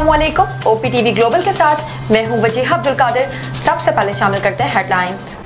अस्सलामुअलैकुम। OPTV global के साथ मैं हूं वजीहा अब्दुल कादिर। सबसे पहले शामिल करते हैं हेडलाइंस।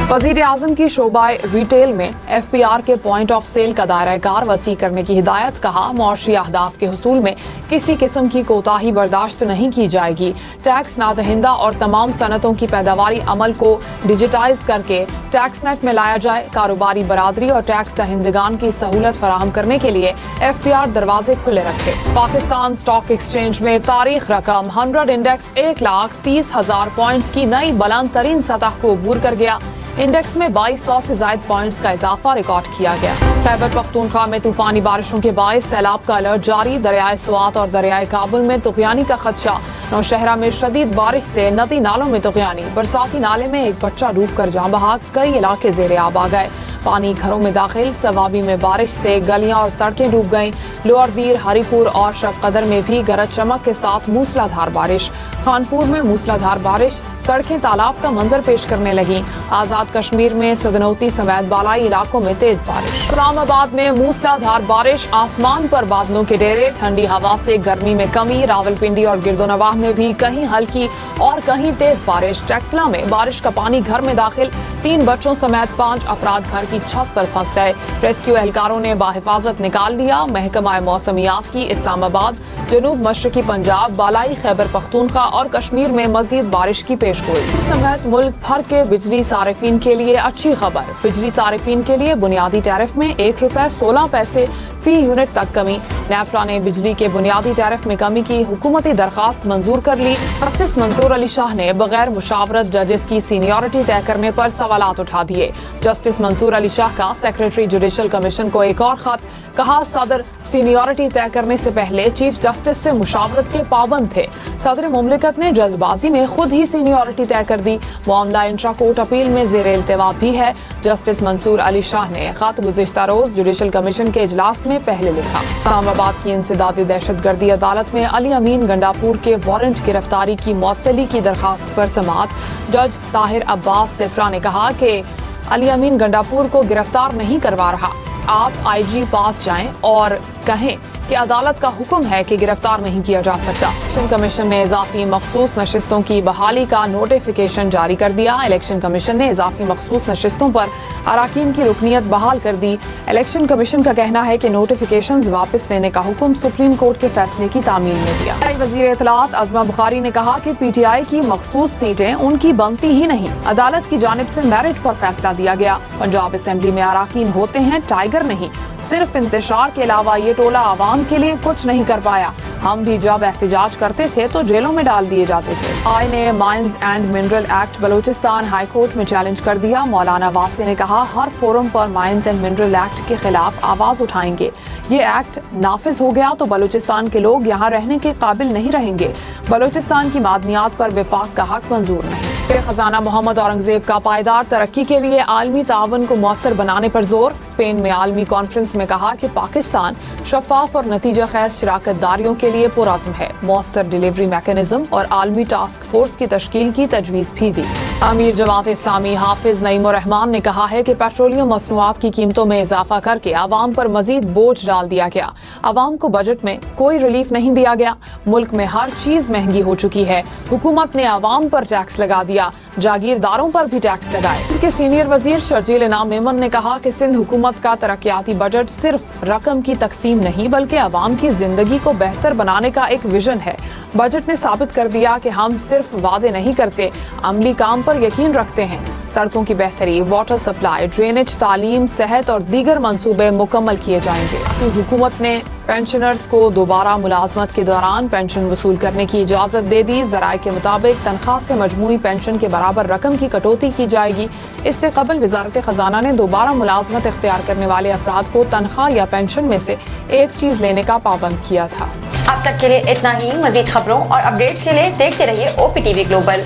वज़ीर आज़म की शोबाए रिटेल में FPR के पॉइंट ऑफ सेल का दायरा कार वसी करने की हिदायत। कहा, मौशी अहदाफ के हुसूल में किसी किस्म की कोताही बर्दाश्त नहीं की जाएगी। टैक्स नादहिंदा और तमाम सनतों की पैदावारी अमल को डिजिटाइज करके टैक्स नेट में लाया जाए। कारोबारी बरादरी और टैक्स दहिंदगान की सहूलत फराहम करने के लिए FPR दरवाजे खुले रखे। पाकिस्तान स्टॉक एक्सचेंज में तारीख रकम 100 इंडेक्स 1,30,000 पॉइंट्स की नई बुलंद तरीन सतह को अबूर कर गया। इंडेक्स में 2200 से ज्यादा पॉइंट्स का इजाफा रिकॉर्ड किया गया। खैबर पख्तूनख्वा में तूफानी बारिशों के बायस सैलाब का अलर्ट जारी। दरियाए स्वात और दरियाए काबुल में तुगयानी का खदशा। नौशहरा में शदीद बारिश से नदी नालों में तुगयानी। बरसाती नाले में एक बच्चा डूब कर जाँ बहाक, कई इलाके ज़ेरे आब आ गए। पानी घरों में दाखिल। सवाबी में बारिश से गलियां और सड़कें डूब गईं। लोअर बीर, हरीपुर और शबकदर में भी गरज चमक के साथ मूसलाधार बारिश। खानपुर में मूसलाधार बारिश, सड़कें तालाब का मंजर पेश करने लगी। आजाद कश्मीर में सदनौती समेत बालाई इलाकों में तेज बारिश। इस्लामाबाद में मूसलाधार बारिश, आसमान पर बादलों के डेरे। ठंडी हवा से गर्मी में कमी। रावलपिंडी और गिरदोनवाह में भी कहीं हल्की और कहीं तेज बारिश। टैक्सला में बारिश का पानी घर में दाखिल। 3 बच्चों समेत 5 अफराद घर की छत पर फंस गए। रेस्क्यू एहलकारों ने बाहिफाजत निकाल लिया। महकमा मौसमियात की इस्लामाबाद, जनूब मशरकी पंजाब, बालाई खैबर पख्तूनख्वा और कश्मीर में मजीद बारिश की पेशगोई। समेत मुल्क भर के बिजली सारिफीन के लिए अच्छी खबर। बिजली सारिफीन के लिए बुनियादी टैरिफ में ₹1.16 फी यूनिट तक कमी। नेफ्रा ने बिजली के बुनियादी टैरिफ में कमी की हुकूमती दरखास्त मंजूर कर ली। जस्टिस मंसूर अली शाह ने बगैर मुशावरत जजेस की सीनियरिटी तय करने पर सवालात उठा दिए। जस्टिस मंसूर अली शाह का सेक्रेटरी जुडिशल कमीशन को एक और खत। कहा, सदर सीनियरिटी तय करने से पहले चीफ जस्टिस से मुशावरत के पाबंद थे। सदर मुमलिकत ने जल्दबाजी में खुद ही सीनियरिटी तय कर दी। मामला इंट्रा कोर्ट अपील में ज़ेरे इल्तिवा भी है। जस्टिस मंसूर अली शाह ने खत गुज़िश्ता रोज जुडिशल कमीशन के इजलास में पहले लिखा। इस्लामाबाद की इंसदादी दहशतगर्दी अदालत में अली अमीन गंडापुर के वारंट गिरफ्तारी की मुअत्तली की दरखास्त पर समाअत। जज ताहिर अब्बास सिफरा ने कहा कि अली अमीन गंडापुर को गिरफ्तार नहीं करवा रहा। आप IG पास जाएं और कहें कि अदालत का हुक्म है कि गिरफ्तार नहीं किया जा सकता। इलेक्शन कमीशन ने इजाफी मखसूस नशिस्तों की बहाली का नोटिफिकेशन जारी कर दिया। इलेक्शन कमीशन ने इजाफी मखसूस नशिस्तों पर अराकीन की रुकनियत बहाल कर दी। इलेक्शन कमीशन का कहना है कि नोटिफिकेशंस वापस लेने का हुक्म सुप्रीम कोर्ट के फैसले की तामील में दिया। वज़ीर इत्तलाआत अज़मा बुखारी ने कहा कि PTI की मखसूस सीटें उनकी बनती ही नहीं। अदालत की जानिब से मेरिट पर फैसला दिया गया। पंजाब असेंबली में अराकीन होते हैं, टाइगर नहीं। सिर्फ इंतशार के अलावा ये टोला आवाम के लिए कुछ नहीं कर पाया। हम भी जब एहतजाज करते थे तो जेलों में डाल दिए जाते थे। आई ने mines and mineral act Balochistan high court में चैलेंज कर दिया। मौलाना वासी ने कहा, हर फोरम पर माइंस एंड मिनरल एक्ट के खिलाफ आवाज उठाएंगे। ये एक्ट नाफिज हो गया तो बलूचिस्तान के लोग यहाँ रहने के काबिल नहीं रहेंगे। बलूचिस्तान की मादनियात पर विफाक का हक मंजूर नहीं। खजाना मोहम्मद औरंगजेब का पायदार तरक्की के लिए आलमी तावन को मौसर बनाने पर जोर। स्पेन में आलमी कॉन्फ्रेंस में कहा कि पाकिस्तान शफाफ और नतीजा खैज शराकतदारियों के लिए पुरअज़्म है। मौसर डिलीवरी मैकेनिज्म और आलमी टास्क फोर्स की तश्कील की तजवीज़ भी दी। अमीर जमात इस्लामी हाफिज नईमुर रहमान ने कहा है कि पेट्रोलियम मसनूआत की कीमतों में इजाफा करके आवाम पर मजीद बोझ डाल दिया गया। आवाम को बजट में कोई रिलीफ नहीं दिया गया। मुल्क में हर चीज महंगी हो चुकी है। हुकूमत ने आवाम पर टैक्स लगा दिया, जागीरदारों पर भी टैक्स लगाए। उनके सीनियर वजीर शर्जील इनाम मेमन ने कहा कि सिंध हुकूमत का तरक्याती बजट सिर्फ रकम की तकसीम नहीं बल्कि आवाम की जिंदगी को बेहतर बनाने का एक विजन है। बजट ने साबित कर दिया कि हम सिर्फ वादे नहीं करते, अमली काम पर यकीन रखते हैं। सड़कों की बेहतरी, वाटर सप्लाई, ड्रेनेज, तालीम, सेहत और दीगर मंसूबे मुकम्मल किए जाएंगे। तो हुकूमत ने पेंशनर्स को दोबारा मुलाजमत के दौरान पेंशन वसूल करने की इजाज़त दे दी। ज़राए के मुताबिक तनख्वाह से मजमूई पेंशन के बराबर रकम की कटौती की जाएगी। इससे कबल वजारत खजाना ने दोबारा मुलाजमत इख्तियार करने वाले अफराद को तनख्वाह या पेंशन में से एक चीज़ लेने का पाबंद किया था। अब तक के लिए इतना ही। मज़ीद खबरों और अपडेट्स के लिए देखते रहिए OPTV ग्लोबल।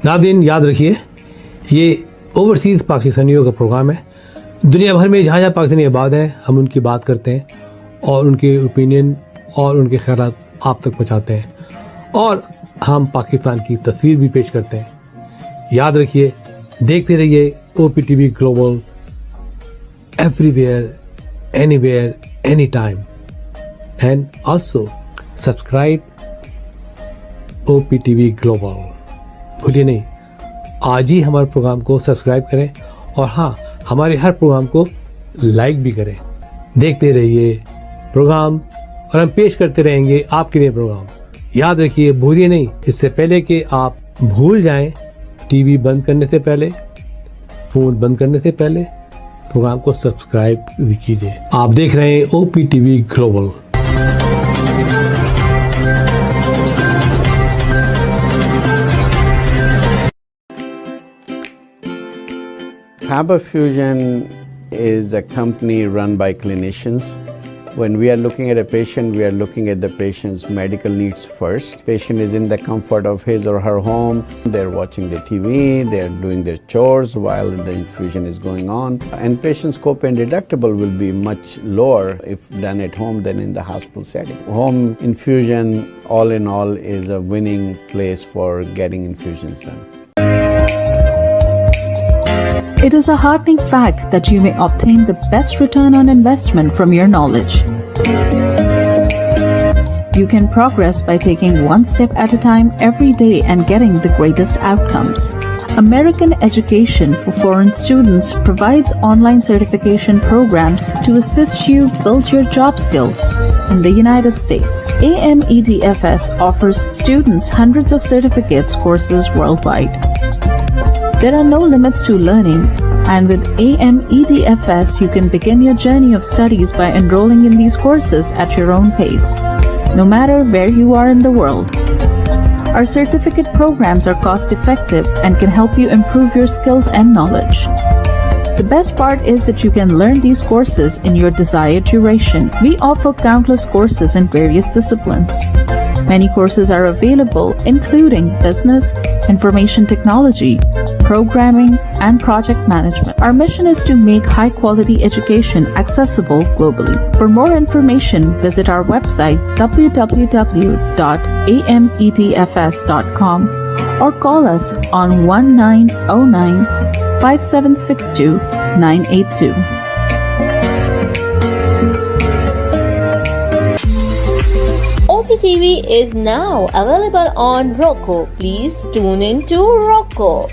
नाज़रीन, याद रखिए, ये ओवरसीज़ पाकिस्तानियों का प्रोग्राम है। दुनिया भर में जहाँ जहाँ पाकिस्तानी आबाद हैं, हम उनकी बात करते हैं और उनके ओपिनियन और उनके ख्यालात آپ تک پہنچاتے ہیں اور ہم پاکستان کی تصویر بھی پیش کرتے ہیں. یاد رکھیے، دیکھتے رہیے OPTV global, everywhere, anywhere, any time. And also subscribe OPTV global. بھولیے نہیں، آج ہی ہمارے پروگرام کو سبسکرائب کریں اور ہاں، ہمارے ہر پروگرام کو لائک بھی کریں. دیکھتے رہیے پروگرام اور ہم پیش کرتے رہیں گے آپ کے لیے پروگرام. یاد رکھیے، بھولیے نہیں، اس سے پہلے کہ آپ بھول جائیں، ٹی وی بند کرنے سے پہلے، فون بند کرنے سے پہلے پروگرام کو سبسکرائب کیجیے. آپ دیکھ رہے ہیں OPTV global. Faber Fusion is a company run by clinicians. When we are looking at a patient, we are looking at the patient's medical needs first. Patient is in the comfort of his or her home. They're watching the TV, they're doing their chores while the infusion is going on. And patient's copay and deductible will be much lower if done at home than in the hospital setting. Home infusion, all in all, is a winning place for getting infusions done. It is a heartening fact that you may obtain the best return on investment from your knowledge. You can progress by taking one step at a time every day and getting the greatest outcomes. American Education for Foreign Students provides online certification programs to assist you build your job skills in the United States. AMEDFS offers students hundreds of certificates courses worldwide. There are no limits to learning, and with AMEDFS, you can begin your journey of studies by enrolling in these courses at your own pace, no matter where you are in the world. Our certificate programs are cost-effective and can help you improve your skills and knowledge. The best part is that you can learn these courses in your desired duration. We offer countless courses in various disciplines. Many courses are available, including business, information technology, programming, and project management. Our mission is to make high-quality education accessible globally. For more information, visit our website www.amedfs.com or call us on 1909-5762-982. OPTV is now available on Roku. Please tune in to Roku.